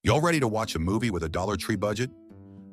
Y'all ready to watch a movie with a Dollar Tree budget?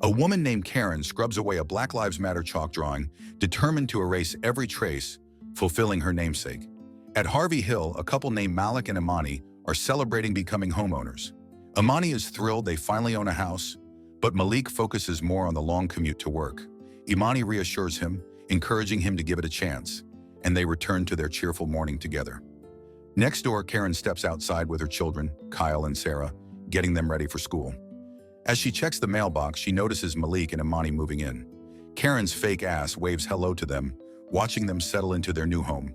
A woman named Karen scrubs away a Black Lives Matter chalk drawing, determined to erase every trace, fulfilling her namesake. At Harvey Hill, a couple named Malik and Imani are celebrating becoming homeowners. Imani is thrilled they finally own a house, but Malik focuses more on the long commute to work. Imani reassures him, encouraging him to give it a chance, and they return to their cheerful morning together. Next door, Karen steps outside with her children, Kyle and Sarah, getting them ready for school. As she checks the mailbox, she notices Malik and Imani moving in. Karen's fake ass waves hello to them, watching them settle into their new home.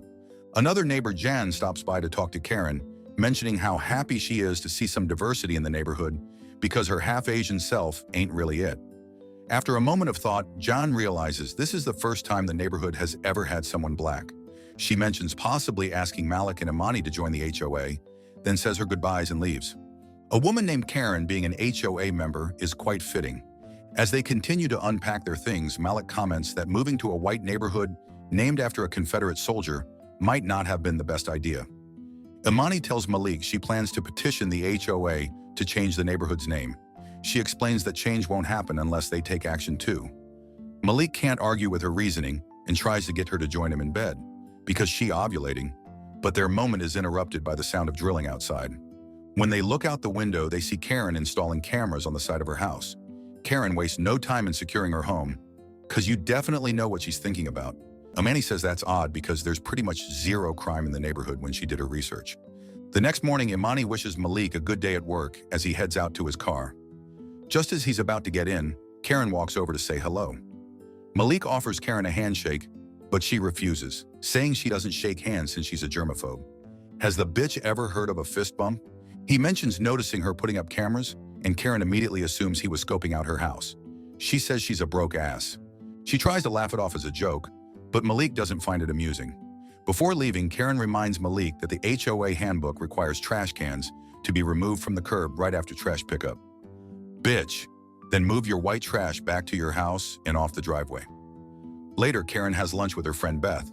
Another neighbor, Jan, stops by to talk to Karen, mentioning how happy she is to see some diversity in the neighborhood because her half-Asian self ain't really it. After a moment of thought, Jan realizes this is the first time the neighborhood has ever had someone black. She mentions possibly asking Malik and Imani to join the HOA, then says her goodbyes and leaves. A woman named Karen being an HOA member is quite fitting. As they continue to unpack their things, Malik comments that moving to a white neighborhood named after a Confederate soldier might not have been the best idea. Imani tells Malik she plans to petition the HOA to change the neighborhood's name. She explains that change won't happen unless they take action too. Malik can't argue with her reasoning and tries to get her to join him in bed, because she's ovulating, but their moment is interrupted by the sound of drilling outside. When they look out the window, they see Karen installing cameras on the side of her house. Karen wastes no time in securing her home, because you definitely know what she's thinking about. Imani says that's odd because there's pretty much zero crime in the neighborhood when she did her research. The next morning, Imani wishes Malik a good day at work as he heads out to his car. Just as he's about to get in, Karen walks over to say hello. Malik offers Karen a handshake, but she refuses, saying she doesn't shake hands since she's a germaphobe. Has the bitch ever heard of a fist bump? He mentions noticing her putting up cameras, and Karen immediately assumes he was scoping out her house. She says she's a broke ass. She tries to laugh it off as a joke, but Malik doesn't find it amusing. Before leaving, Karen reminds Malik that the HOA handbook requires trash cans to be removed from the curb right after trash pickup. Bitch, then move your white trash back to your house and off the driveway. Later, Karen has lunch with her friend Beth.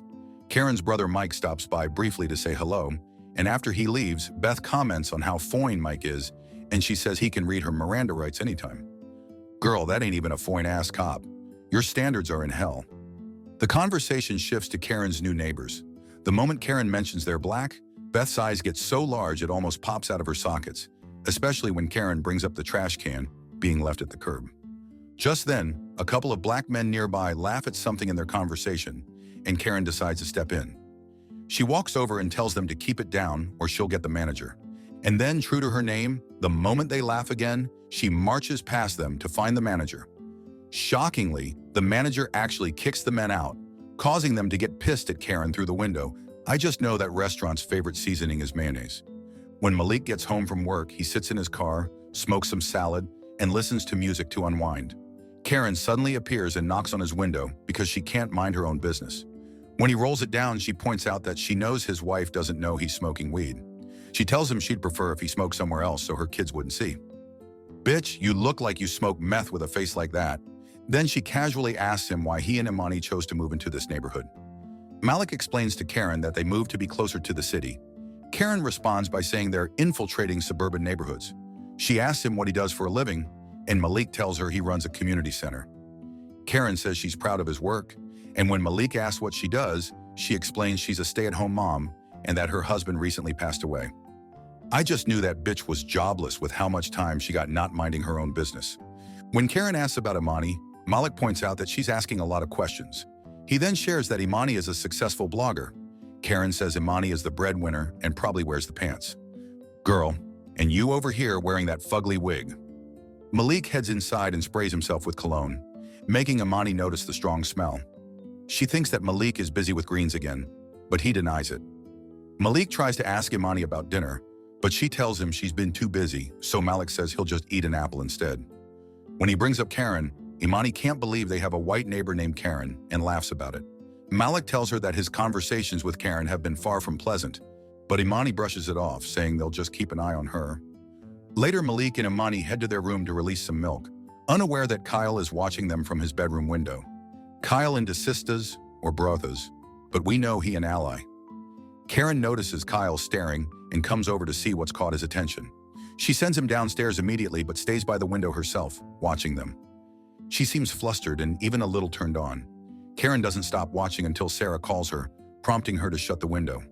Karen's brother Mike stops by briefly to say hello, and after he leaves, Beth comments on how fine Mike is, and she says he can read her Miranda rights anytime. Girl, that ain't even a fine-ass cop. Your standards are in hell. The conversation shifts to Karen's new neighbors. The moment Karen mentions they're black, Beth's eyes get so large it almost pops out of her sockets, especially when Karen brings up the trash can being left at the curb. Just then, a couple of black men nearby laugh at something in their conversation, and Karen decides to step in. She walks over and tells them to keep it down or she'll get the manager. And then, true to her name, the moment they laugh again, she marches past them to find the manager. Shockingly, the manager actually kicks the men out, causing them to get pissed at Karen through the window. I just know that restaurant's favorite seasoning is mayonnaise. When Malik gets home from work, he sits in his car, smokes some salad, and listens to music to unwind. Karen suddenly appears and knocks on his window because she can't mind her own business. When he rolls it down, she points out that she knows his wife doesn't know he's smoking weed. She tells him she'd prefer if he smoked somewhere else so her kids wouldn't see. Bitch, you look like you smoke meth with a face like that. Then she casually asks him why he and Imani chose to move into this neighborhood. Malik explains to Karen that they moved to be closer to the city. Karen responds by saying they're infiltrating suburban neighborhoods. She asks him what he does for a living, and Malik tells her he runs a community center. Karen says she's proud of his work, and when Malik asks what she does, she explains she's a stay-at-home mom and that her husband recently passed away. I just knew that bitch was jobless with how much time she got not minding her own business. When Karen asks about Imani, Malik points out that she's asking a lot of questions. He then shares that Imani is a successful blogger. Karen says Imani is the breadwinner and probably wears the pants. Girl, and you over here wearing that fugly wig. Malik heads inside and sprays himself with cologne, making Imani notice the strong smell. She thinks that Malik is busy with greens again, but he denies it. Malik tries to ask Imani about dinner, but she tells him she's been too busy, so Malik says he'll just eat an apple instead. When he brings up Karen, Imani can't believe they have a white neighbor named Karen and laughs about it. Malik tells her that his conversations with Karen have been far from pleasant, but Imani brushes it off, saying they'll just keep an eye on her. Later, Malik and Imani head to their room to release some milk, unaware that Kyle is watching them from his bedroom window. Kyle into sisters or brothers, but we know he an ally. Karen notices Kyle staring and comes over to see what's caught his attention. She sends him downstairs immediately but stays by the window herself, watching them. She seems flustered and even a little turned on. Karen doesn't stop watching until Sarah calls her, prompting her to shut the window.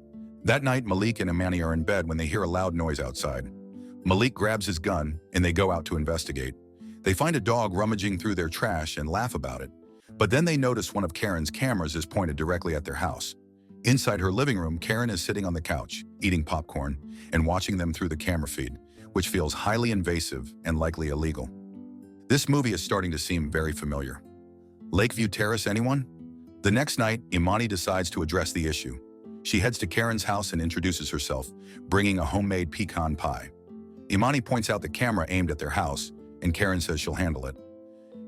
That night, Malik and Imani are in bed when they hear a loud noise outside. Malik grabs his gun and they go out to investigate. They find a dog rummaging through their trash and laugh about it. But then they notice one of Karen's cameras is pointed directly at their house. Inside her living room, Karen is sitting on the couch, eating popcorn, and watching them through the camera feed, which feels highly invasive and likely illegal. This movie is starting to seem very familiar. Lakeview Terrace, anyone? The next night, Imani decides to address the issue. She heads to Karen's house and introduces herself, bringing a homemade pecan pie. Imani points out the camera aimed at their house, and Karen says she'll handle it.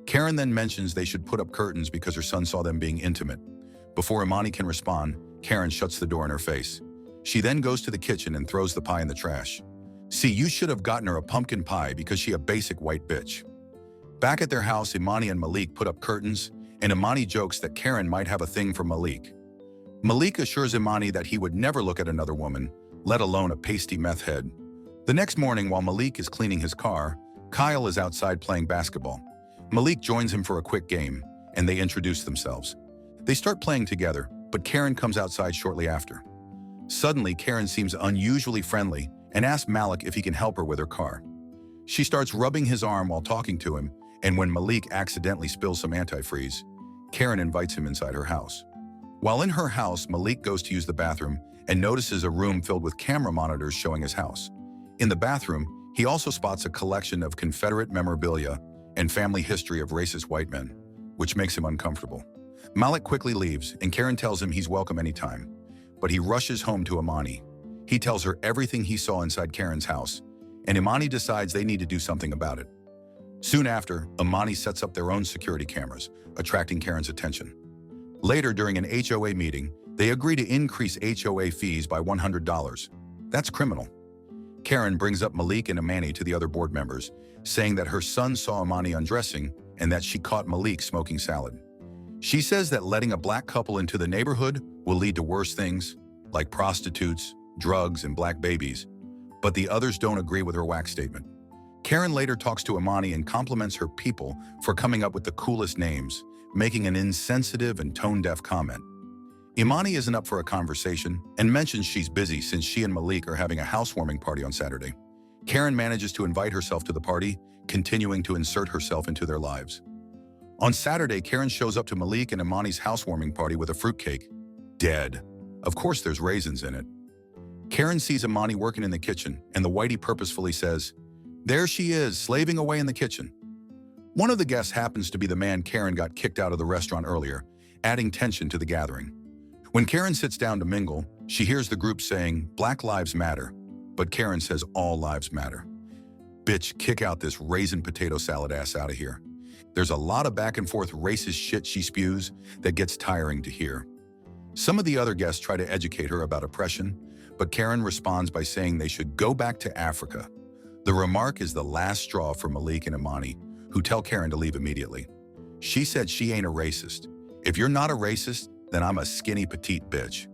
Karen then mentions they should put up curtains because her son saw them being intimate. Before Imani can respond, Karen shuts the door in her face. She then goes to the kitchen and throws the pie in the trash. See, you should have gotten her a pumpkin pie because she a basic white bitch. Back at their house, Imani and Malik put up curtains, and Imani jokes that Karen might have a thing for Malik. Malik assures Imani that he would never look at another woman, let alone a pasty meth head. The next morning, while Malik is cleaning his car, Kyle is outside playing basketball. Malik joins him for a quick game, and they introduce themselves. They start playing together, but Karen comes outside shortly after. Suddenly, Karen seems unusually friendly and asks Malik if he can help her with her car. She starts rubbing his arm while talking to him, and when Malik accidentally spills some antifreeze, Karen invites him inside her house. While in her house, Malik goes to use the bathroom and notices a room filled with camera monitors showing his house. In the bathroom, he also spots a collection of Confederate memorabilia and family history of racist white men, which makes him uncomfortable. Malik quickly leaves, and Karen tells him he's welcome anytime, but he rushes home to Imani. He tells her everything he saw inside Karen's house, and Imani decides they need to do something about it. Soon after, Imani sets up their own security cameras, attracting Karen's attention. Later, during an HOA meeting, they agree to increase HOA fees by $100. That's criminal. Karen brings up Malik and Imani to the other board members, saying that her son saw Imani undressing and that she caught Malik smoking salad. She says that letting a black couple into the neighborhood will lead to worse things, like prostitutes, drugs, and black babies, but the others don't agree with her whack statement. Karen later talks to Imani and compliments her people for coming up with the coolest names, making an insensitive and tone-deaf comment. Imani isn't up for a conversation and mentions she's busy since she and Malik are having a housewarming party on Saturday. Karen manages to invite herself to the party, continuing to insert herself into their lives. On Saturday, Karen shows up to Malik and Imani's housewarming party with a fruitcake. Dead. Of course there's raisins in it. Karen sees Imani working in the kitchen, and the whitey purposefully says, "There she is, slaving away in the kitchen." One of the guests happens to be the man Karen got kicked out of the restaurant earlier, adding tension to the gathering. When Karen sits down to mingle, she hears the group saying, "Black lives matter," but Karen says all lives matter. Bitch, kick out this raisin potato salad ass out of here. There's a lot of back and forth racist shit she spews that gets tiring to hear. Some of the other guests try to educate her about oppression, but Karen responds by saying they should go back to Africa. The remark is the last straw for Malik and Imani, who tell Karen to leave immediately. She said she ain't a racist. If you're not a racist, then I'm a skinny petite bitch.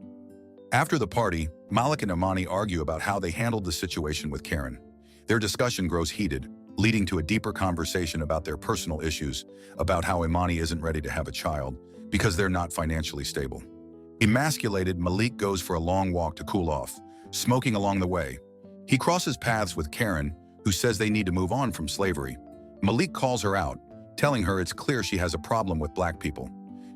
After the party, Malik and Imani argue about how they handled the situation with Karen. Their discussion grows heated, leading to a deeper conversation about their personal issues, about how Imani isn't ready to have a child because they're not financially stable. Emasculated, Malik goes for a long walk to cool off, smoking along the way. He crosses paths with Karen, who says they need to move on from slavery. Malik calls her out, telling her it's clear she has a problem with black people.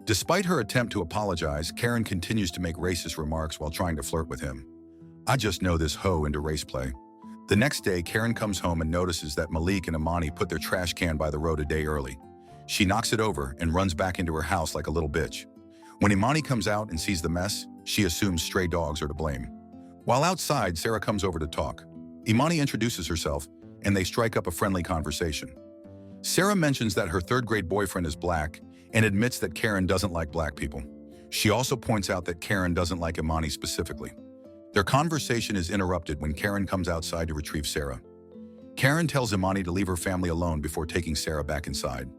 Despite her attempt to apologize, Karen continues to make racist remarks while trying to flirt with him. I just know this hoe into race play. The next day, Karen comes home and notices that Malik and Imani put their trash can by the road a day early. She knocks it over and runs back into her house like a little bitch. When Imani comes out and sees the mess, she assumes stray dogs are to blame. While outside, Sarah comes over to talk. Imani introduces herself, and they strike up a friendly conversation. Sarah mentions that her third-grade boyfriend is black and admits that Karen doesn't like black people. She also points out that Karen doesn't like Imani specifically. Their conversation is interrupted when Karen comes outside to retrieve Sarah. Karen tells Imani to leave her family alone before taking Sarah back inside.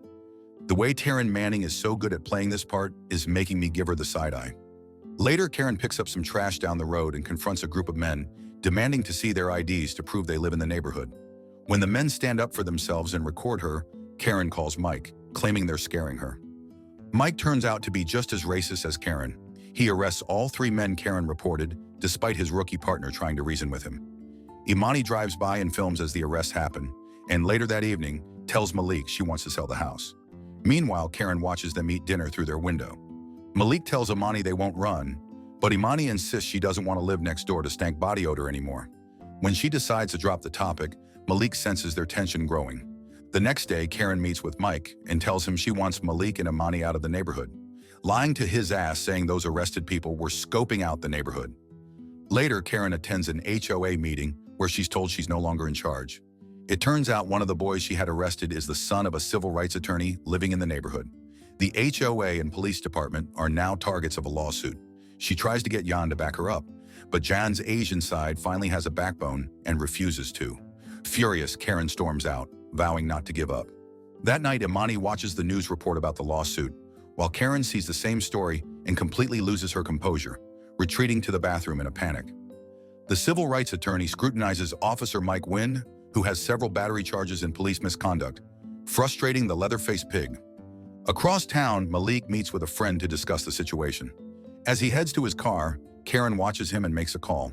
The way Taryn Manning is so good at playing this part is making me give her the side eye. Later, Karen picks up some trash down the road and confronts a group of men, demanding to see their IDs to prove they live in the neighborhood. When the men stand up for themselves and record her, Karen calls Mike, claiming they're scaring her. Mike turns out to be just as racist as Karen. He arrests all 3 men Karen reported, despite his rookie partner trying to reason with him. Imani drives by and films as the arrests happen, and later that evening, tells Malik she wants to sell the house. Meanwhile, Karen watches them eat dinner through their window. Malik tells Imani they won't run, but Imani insists she doesn't want to live next door to stank body odor anymore. When she decides to drop the topic, Malik senses their tension growing. The next day, Karen meets with Mike and tells him she wants Malik and Imani out of the neighborhood, lying to his ass saying those arrested people were scoping out the neighborhood. Later, Karen attends an HOA meeting where she's told she's no longer in charge. It turns out one of the boys she had arrested is the son of a civil rights attorney living in the neighborhood. The HOA and police department are now targets of a lawsuit. She tries to get Jan to back her up, but Jan's Asian side finally has a backbone and refuses to. Furious, Karen storms out, vowing not to give up. That night, Imani watches the news report about the lawsuit, while Karen sees the same story and completely loses her composure, retreating to the bathroom in a panic. The civil rights attorney scrutinizes Officer Mike Wynn, who has several battery charges and police misconduct, frustrating the leather-faced pig. Across town, Malik meets with a friend to discuss the situation. As he heads to his car, Karen watches him and makes a call.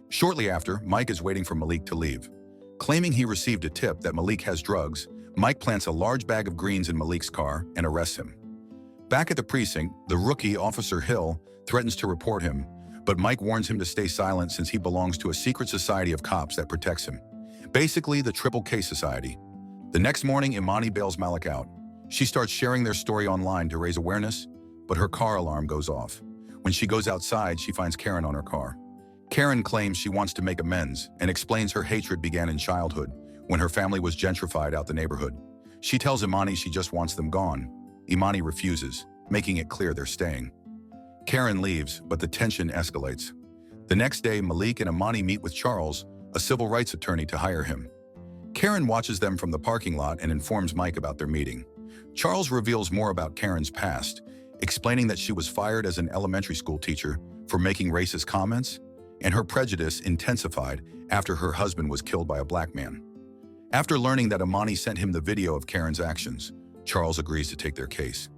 Shortly after, Mike is waiting for Malik to leave. Claiming he received a tip that Malik has drugs, Mike plants a large bag of greens in Malik's car and arrests him. Back at the precinct, the rookie Officer Hill threatens to report him, but Mike warns him to stay silent since he belongs to a secret society of cops that protects him. Basically, the Triple K Society. The next morning, Imani bails Malik out. She starts sharing their story online to raise awareness, but her car alarm goes off. When she goes outside, she finds Karen on her car. Karen claims she wants to make amends and explains her hatred began in childhood, when her family was gentrified out the neighborhood. She tells Imani she just wants them gone. Imani refuses, making it clear they're staying. Karen leaves, but the tension escalates. The next day, Malik and Imani meet with Charles, a civil rights attorney, to hire him. Karen watches them from the parking lot and informs Mike about their meeting. Charles reveals more about Karen's past, explaining that she was fired as an elementary school teacher for making racist comments, and her prejudice intensified after her husband was killed by a black man. After learning that Imani sent him the video of Karen's actions, Charles agrees to take their case.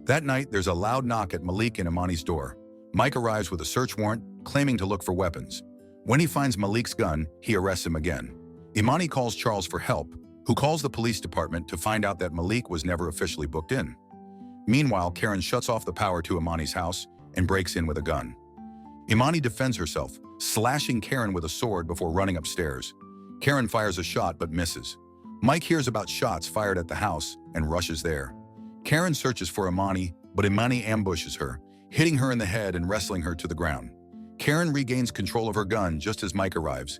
That night, there's a loud knock at Malik and Imani's door. Mike arrives with a search warrant, claiming to look for weapons. When he finds Malik's gun, he arrests him again. Imani calls Charles for help, who calls the police department to find out that Malik was never officially booked in. Meanwhile, Karen shuts off the power to Imani's house and breaks in with a gun. Imani defends herself, slashing Karen with a sword before running upstairs. Karen fires a shot but misses. Mike hears about shots fired at the house and rushes there. Karen searches for Imani, but Imani ambushes her, hitting her in the head and wrestling her to the ground. Karen regains control of her gun just as Mike arrives.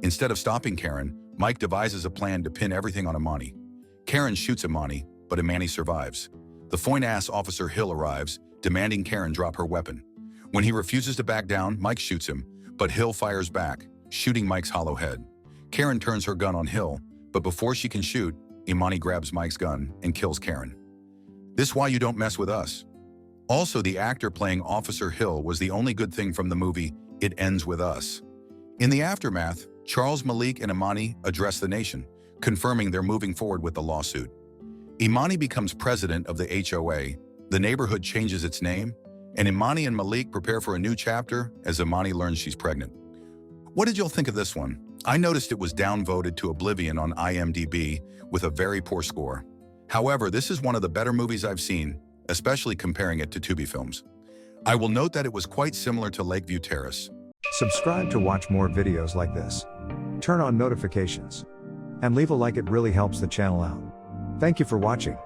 Instead of stopping Karen, Mike devises a plan to pin everything on Imani. Karen shoots Imani, but Imani survives. The fine-ass Officer Hill arrives, demanding Karen drop her weapon. When he refuses to back down, Mike shoots him, but Hill fires back, shooting Mike's hollow head. Karen turns her gun on Hill, but before she can shoot, Imani grabs Mike's gun and kills Karen. This why you don't mess with us. Also, the actor playing Officer Hill was the only good thing from the movie It Ends With Us. In the aftermath, Charles, Malik, and Imani address the nation, confirming they're moving forward with the lawsuit. Imani becomes president of the HOA, the neighborhood changes its name, and Imani and Malik prepare for a new chapter as Imani learns she's pregnant. What did y'all think of this one? I noticed it was downvoted to oblivion on IMDb with a very poor score. However, this is one of the better movies I've seen, especially comparing it to Tubi films. I will note that it was quite similar to Lakeview Terrace. Subscribe to watch more videos like this. Turn on notifications. And leave a like, it really helps the channel out. Thank you for watching.